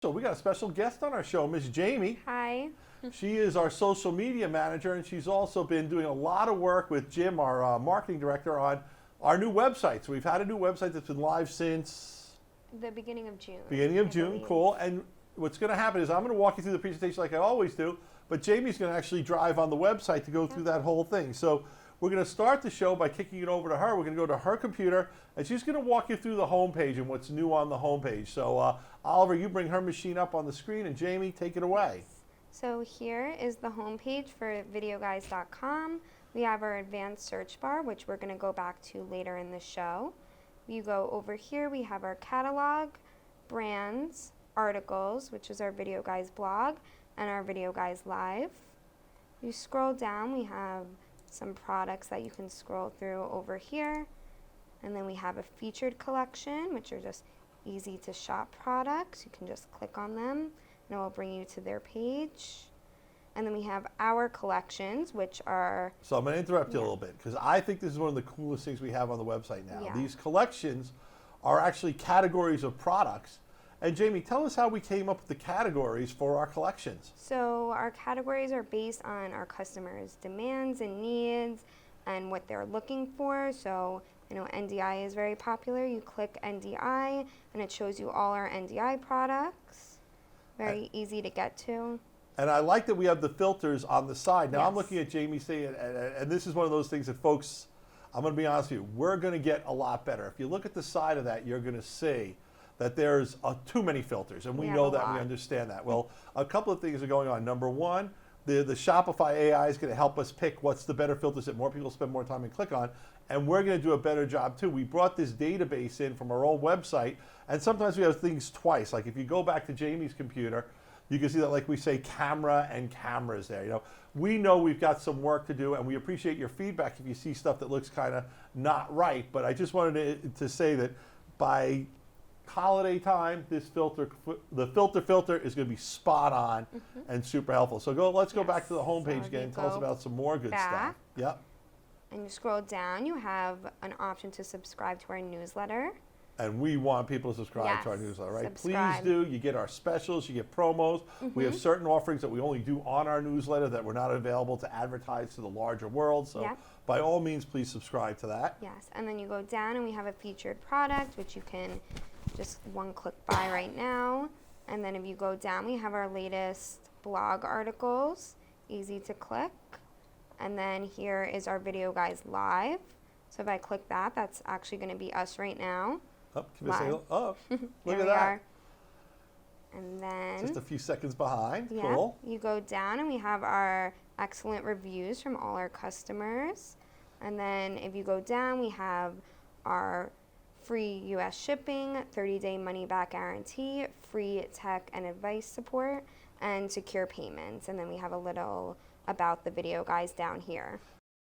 So we got a special guest on our show, Miss Jamie. Hi. She is our social media manager, and she's also been doing a lot of work with Jim, our marketing director, on our new website. So we've had a new website that's been live since The beginning of June. beginning of I June. believe. Cool. And what's going to happen is I'm going to walk you through the presentation like I always do, but Jamie's going to actually drive on the website to go through that whole thing. So we're going to start the show by kicking it over to her. We're going to go to her computer, and she's going to walk you through the homepage and what's new on the homepage. So Oliver, you bring her machine up on the screen, and Jamie, take it away. So here is the homepage for Videoguys.com. We have our advanced search bar, which we're going to go back to later in the show. You go over here, we have our catalog, brands, articles, which is our Video Guys blog, and our Video Guys Live. You scroll down, we have some products that you can scroll through over here. And then we have a featured collection, which are just easy to shop products. You can just click on them and it will bring you to their page. And then we have our collections, which are... So I'm going to interrupt you a little bit because I think this is one of the coolest things we have on the website now. Yeah. These collections are actually categories of products. And Jamie, tell us how we came up with the categories for our collections. So our categories are based on our customers' demands and needs and what they're looking for. So I know NDI is very popular. You click NDI and it shows you all our NDI products. Very easy to get to. And I like that we have the filters on the side. Now I'm Yes. looking at Jamie saying, and this is one of those things that folks, I'm going to be honest with you, we're going to get a lot better. If you look at the side of that, you're going to see that there's too many filters, and we have know a that, we lot. understand that. Well, a couple of things are going on. Number one, the Shopify AI is going to help us pick what's the better filters that more people spend more time and click on, and we're going to do a better job too. We brought this database in from our old website, and sometimes we have things twice. Like if you go back to Jamie's computer, you can see that, like we say, camera and cameras there. You know, we know we've got some work to do, and we appreciate your feedback if you see stuff that looks kind of not right. But I just wanted to say that by holiday time, this filter is going to be spot on and super helpful. So let's go back to the homepage So again you and tell us go about some more good stuff. back. Yep. And you scroll down, you have an option to subscribe to our newsletter. And we want people to subscribe to our Yes, newsletter, right? subscribe. Please do. You get our specials, you get promos. We have certain offerings that we only do on our newsletter that we're not available to advertise to the larger world. So Yep. by all means, please subscribe to that. Yes, and then you go down and we have a featured product, which you can just one click buy right now. And then if you go down, we have our latest blog articles, easy to click. And then here is our Video Guys Live. So if I click that, that's actually going to be us right now. Oh, can we say, Live. oh, Here look we at that. are. And then Just a few seconds behind. yeah, Cool. you go down and we have our excellent reviews from all our customers. And then if you go down, we have our free US shipping, 30-day money-back guarantee, free tech and advice support, and secure payments. And then we have a little about the Video Guys down here.